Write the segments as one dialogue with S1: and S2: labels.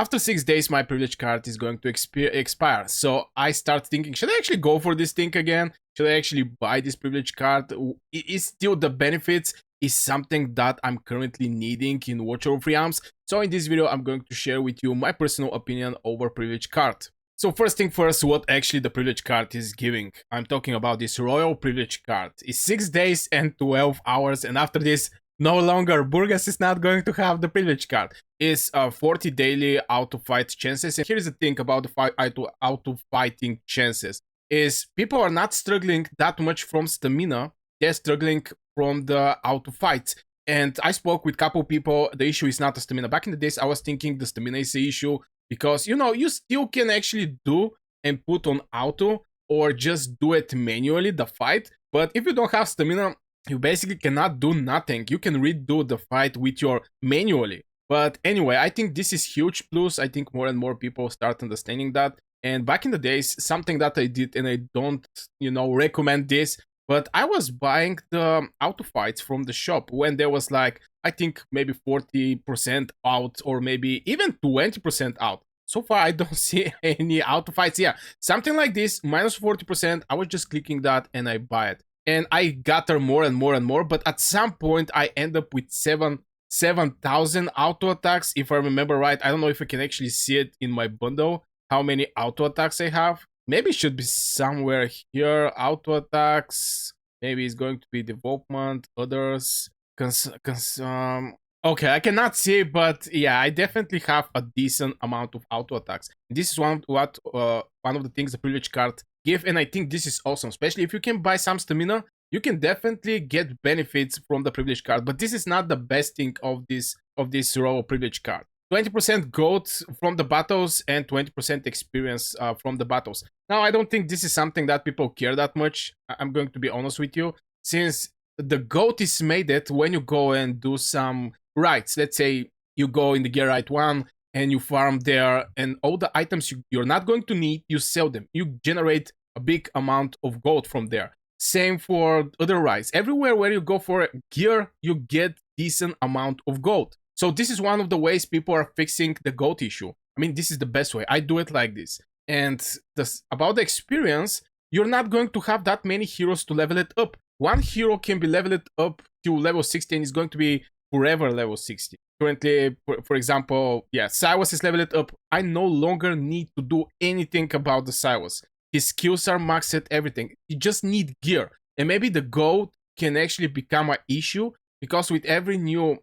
S1: after 6 days, my privilege card is going to expire. So I start thinking, should I actually go for this thing again? Should I actually buy this privilege card? Is still the benefits is something that I'm currently needing in Watcher of Realms. So in this video, I'm going to share with you my personal opinion over privilege card. So first thing first, what actually the privilege card is giving. I'm talking about this royal privilege card. It's 6 days and 12 hours, and after this, no longer Burgas is not going to have the privilege card. It's 40 daily auto fight chances, and here's the thing about the auto fighting chances is people are not struggling that much from stamina. They're struggling from the auto fights. And I spoke with a couple people. The issue is not the stamina. Back in the days, I was thinking the stamina is the issue because you still can actually do and put on auto or just do it manually the fight. But if you don't have stamina, you basically cannot do nothing. You can redo the fight with your manually. But anyway, I think this is huge plus. I think more and more people start understanding that. And back in the days, something that I did, and I don't, recommend this, but I was buying the auto fights from the shop when there was like, I think maybe 40% out or maybe even 20% out. So far, I don't see any auto fights. Yeah, something like this, minus 40%. I was just clicking that and I buy it. And I gather more and more and more. But at some point, I end up with 7,000 auto attacks. If I remember right, I don't know if I can actually see it in my bundle, how many auto attacks I have. Maybe it should be somewhere here. Auto attacks. Maybe it's going to be development, others. Okay, I cannot see, but yeah, I definitely have a decent amount of auto attacks. This is one of the things the privilege card give, and I think this is awesome. Especially if you can buy some stamina, you can definitely get benefits from the privilege card. But this is not the best thing of this royal privilege card. 20% gold from the battles and 20% experience from the battles. Now, I don't think this is something that people care that much. I'm going to be honest with you, since the gold is made it when you go and do some rights. Let's say you go in the gear right one and you farm there, and all the items you're not going to need, you sell them. You generate a big amount of gold from there. Same for other rights. Everywhere where you go for gear, you get decent amount of gold. So this is one of the ways people are fixing the gold issue. I mean, this is the best way. I do it like this. And about the experience, you're not going to have that many heroes to level it up. One hero can be leveled up to level 60 and is going to be forever level 60. Currently, for example, yeah, Silas is leveled up. I no longer need to do anything about the Silas. His skills are maxed at everything. You just need gear. And maybe the gold can actually become an issue because with every new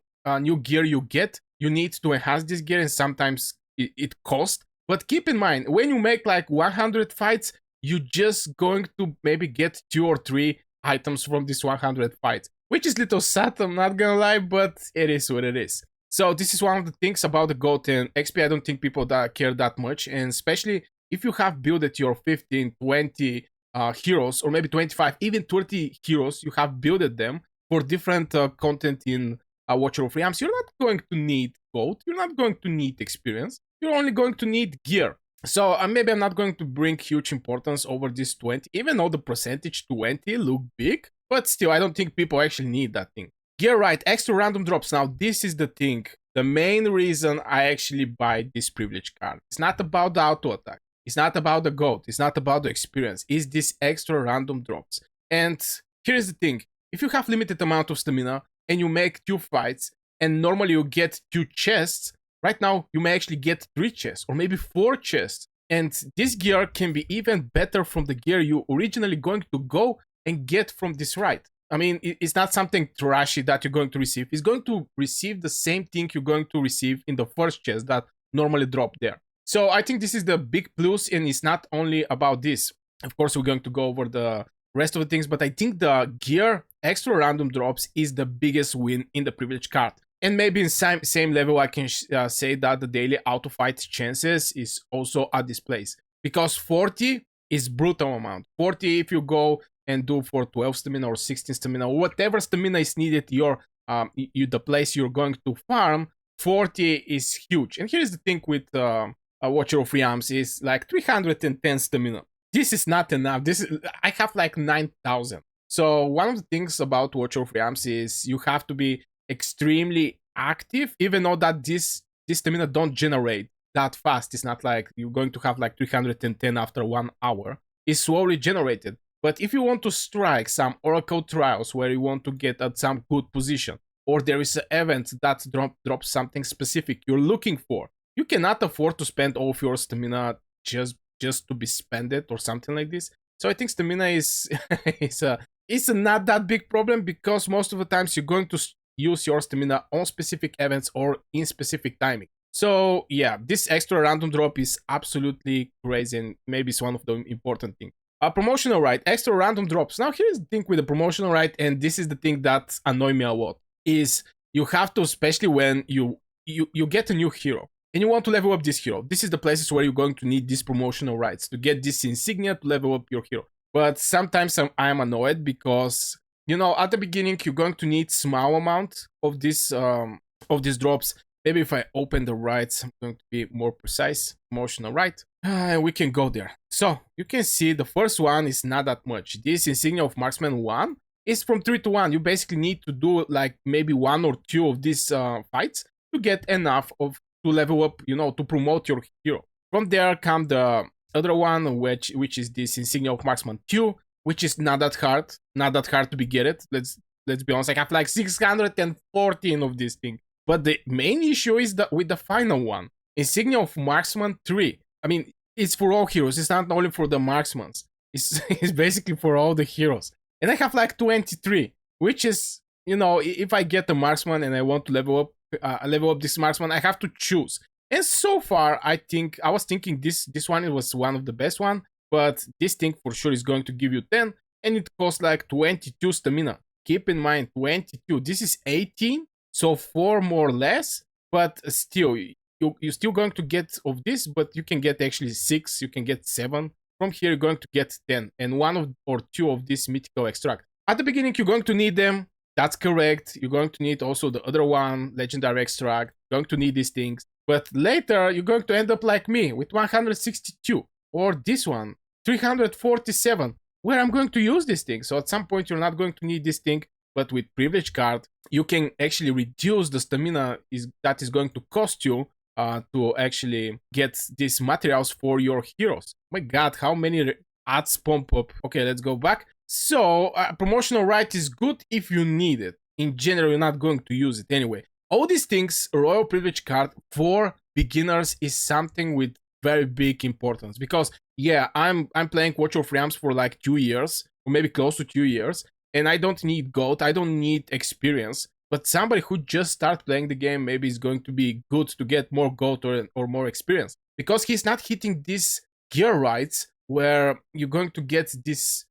S1: gear you get, you need to enhance this gear, and sometimes it costs. But keep in mind, when you make like 100 fights, you're just going to maybe get 2 or 3 items from this 100 fights, which is little sad, I'm not gonna lie, but it is what it is. So this is one of the things about the gold and XP. I don't think people care that much, and especially if you have builded your 15, 20 heroes, or maybe 25, even 30 heroes, you have builded them for different content in Watcher of Realms, you're not going to need gold, you're not going to need experience, you're only going to need gear. So maybe I'm not going to bring huge importance over this 20, even though the percentage 20 look big, but still, I don't think people actually need that thing. Gear right, extra random drops. Now, this is the thing. The main reason I actually buy this privilege card. It's not about the auto attack. It's not about the gold. It's not about the experience. It's this extra random drops. And here's the thing. If you have limited amount of stamina, and you make 2 fights, and normally you get 2 chests, right now you may actually get 3 chests, or maybe 4 chests. And this gear can be even better from the gear you originally going to go and get from this right. I mean, it's not something trashy that you're going to receive. It's going to receive the same thing you're going to receive in the first chest that normally drop there. So I think this is the big plus, and it's not only about this. Of course, we're going to go over the rest of the things, but I think the gear extra random drops is the biggest win in the privilege card. And maybe in same level, I can say that the daily auto fight chances is also at this place, because 40 is brutal amount. 40 if you go and do for 12 stamina or 16 stamina, or whatever stamina is needed, the place you're going to farm, 40 is huge. And here's the thing with Watcher of Realms is like 310 stamina. This is not enough. I have like 9,000. So one of the things about Watcher of Realms is you have to be extremely active, even though that this stamina don't generate that fast. It's not like you're going to have like 310 after 1 hour. It's slowly generated. But if you want to strike some Oracle trials where you want to get at some good position, or there is an event that drops something specific you're looking for, you cannot afford to spend all of your stamina just to be spent it or something like this. So I think stamina is is a not that big problem, because most of the times you're going to use your stamina on specific events or in specific timing. So yeah, this extra random drop is absolutely crazy, and maybe it's one of the important things. A promotional right, extra random drops. Now here's the thing with the promotional right, and this is the thing that annoy me a lot, is you have to, especially when you get a new hero and you want to level up this hero. This is the places where you're going to need these promotional rights to get this insignia to level up your hero. But sometimes I'm annoyed because, at the beginning you're going to need small amount of these drops. Maybe if I open the rights, I'm going to be more precise. Promotional right. And we can go there. So you can see the first one is not that much. This insignia of marksman 1 is from 3 to 1. You basically need to do like maybe 1 or 2 of these fights to get enough to level up, to promote your hero. From there come the other one, which is this insignia of marksman 2, which is not that hard to be get it. Let's be honest, I have like 614 of this thing. But the main issue is that with the final one, insignia of marksman 3. I mean, it's for all heroes. It's not only for the marksmans. It's basically for all the heroes. And I have like 23, which is, if I get the marksman and I want to level up this marksman, I have to choose. And so far, I was thinking this one was one of the best one, but this thing for sure is going to give you 10, and it costs like 22 stamina. Keep in mind, 22. This is 18, so 4 more or less, but still, you're still going to get of this, but you can get actually 6, you can get 7. From here, you're going to get 10, and 1 or 2 of this mythical extract. At the beginning, you're going to need them. That's correct. You're going to need also the other one, legendary extract. You're going to need these things. But later, you're going to end up like me with 162. Or this one, 347, where I'm going to use this thing. So at some point, you're not going to need this thing. But with privilege card, you can actually reduce the stamina that is going to cost you to actually get these materials for your heroes. My god, how many ads pump up. Okay, let's go back. So, promotional right is good if you need it. In general, you're not going to use it anyway. All these things, Royal Privilege card for beginners is something with very big importance. Because, yeah, I'm playing Watcher of Realms for like 2 years, or maybe close to 2 years, and I don't need gold, I don't need experience. But somebody who just started playing the game maybe is going to be good to get more gold or more experience. Because he's not hitting these gear rights where you're going to get this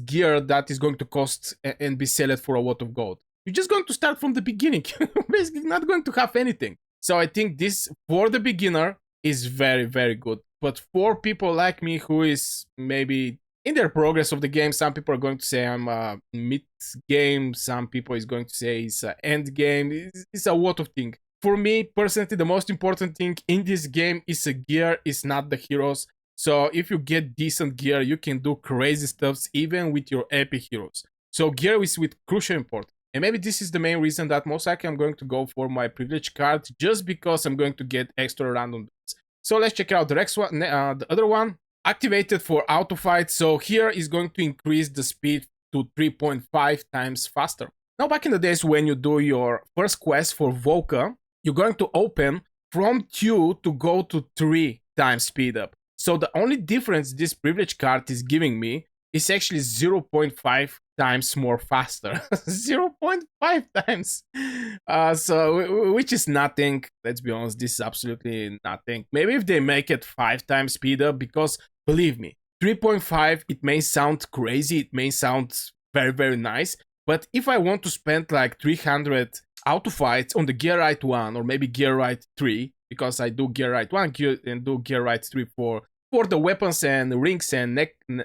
S1: gear that is going to cost and be sold for a lot of gold. You're just going to start from the beginning. Basically not going to have anything. So I think this, for the beginner, is very, very good. But for people like me who is maybe in their progress of the game, some people are going to say I'm mid game, some people is going to say it's an end game. It's a lot of things. For me, personally, the most important thing in this game is a gear, is not the heroes. So if you get decent gear, you can do crazy stuffs even with your epic heroes. So gear is with crucial importance. And maybe this is the main reason that most likely I'm going to go for my privilege card, just because I'm going to get extra random bits. So let's check out the next one, the other one. Activated for auto fight. So here is going to increase the speed to 3.5 times faster. Now, back in the days when you do your first quest for Volca, you're going to open from 2 to go to 3 times speed up. So the only difference this privilege card is giving me is actually 0.5 times more faster. 0.5 times. So, which is nothing. Let's be honest, this is absolutely nothing. Maybe if they make it 5 times speed up, because believe me, 3.5, it may sound crazy, it may sound very, very nice, but if I want to spend like 300 auto fights on the Gear Right 1 or maybe Gear Right 3, because I do Gear Right 1 and do Gear Right 3 for the weapons and rings and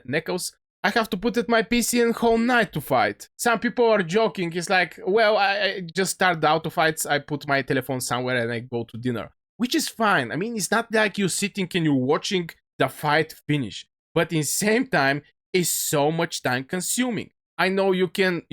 S1: necklaces, I have to put at my PC and whole night to fight. Some people are joking, it's like, well, I just start the auto fights, I put my telephone somewhere and I go to dinner. Which is fine. I mean, it's not like you're sitting and you're watching the fight finish. But in the same time, it's so much time consuming. I know you can,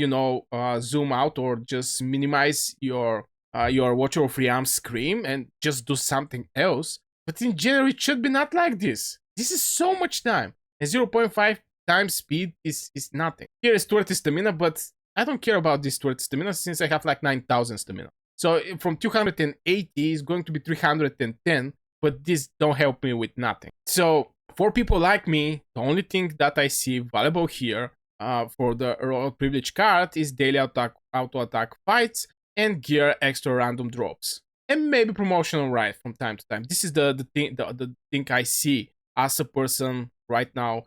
S1: zoom out or just minimize your Watcher of Realms screen and just do something else. But in general, it should be not like this. This is so much time. And 0.5 times speed is nothing. Here is 20 stamina, but I don't care about this 20 stamina since I have like 9,000 stamina. So from 280 is going to be 310, but this don't help me with nothing. So for people like me, the only thing that I see valuable here for the Royal Privilege card is daily auto attack fights and gear extra random drops. And maybe promotional ride from time to time. This is the thing I see as a person right now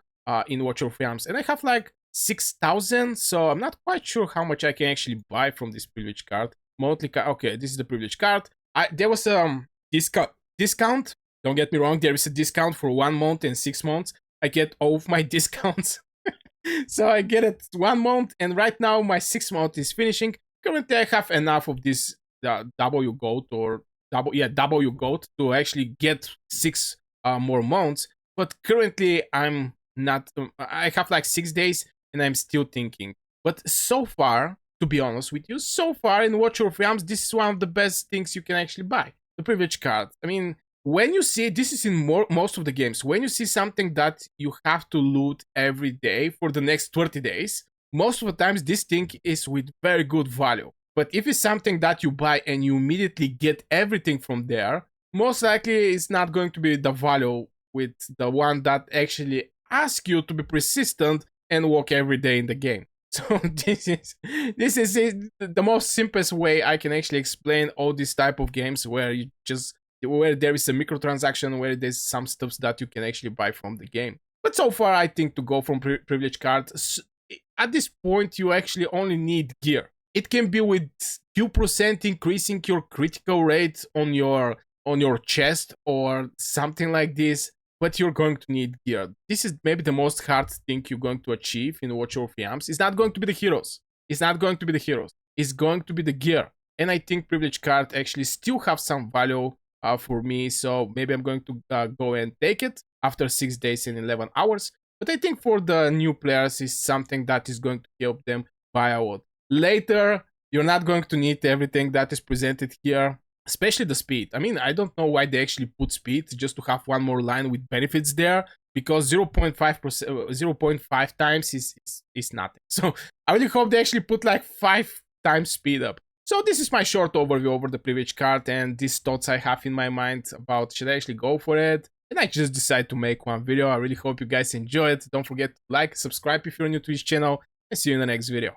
S1: in Watcher of Realms. And I have like 6,000, so I'm not quite sure how much I can actually buy from this privilege card. Monthly card. Okay, this is the privilege card. There was a discount. Don't get me wrong. There is a discount for 1 month and 6 months. I get all of my discounts, so I get it 1 month. And right now my 6 month is finishing. Currently, I have enough of this W goat or W goat to actually get 6 more months. But currently, I'm not. I have like 6 days, and I'm still thinking. But so far, to be honest with you, so far in Watcher of Realms, this is one of the best things you can actually buy. The privilege card. I mean, when you see this is in most of the games, when you see something that you have to loot every day for the next 30 days, most of the times this thing is with very good value. But if it's something that you buy and you immediately get everything from there, most likely it's not going to be the value with the one that actually asks you to be persistent and work every day in the game. So this is the most simplest way I can actually explain all these type of games where there is a microtransaction, where there's some stuff that you can actually buy from the game. But so far, I think to go from privilege cards, at this point, you actually only need gear. It can be with 2% increasing your critical rate on your chest or something like this, but you're going to need gear. This is maybe the most hard thing you're going to achieve in Watcher of Realms. It's not going to be the heroes. It's going to be the gear. And I think privilege card actually still have some value for me, so maybe I'm going to go and take it after 6 days and 11 hours. But I think for the new players is something that is going to help them buy a lot. Later, you're not going to need everything that is presented here, especially the speed. I mean, I don't know why they actually put speed just to have one more line with benefits there, because 0.5 times is nothing. So I really hope they actually put like 5 times speed up. So this is my short overview over the privilege card and these thoughts I have in my mind about should I actually go for it. And I just decided to make one video. I really hope you guys enjoy it. Don't forget to like, subscribe if you're new to this channel, and see you in the next video.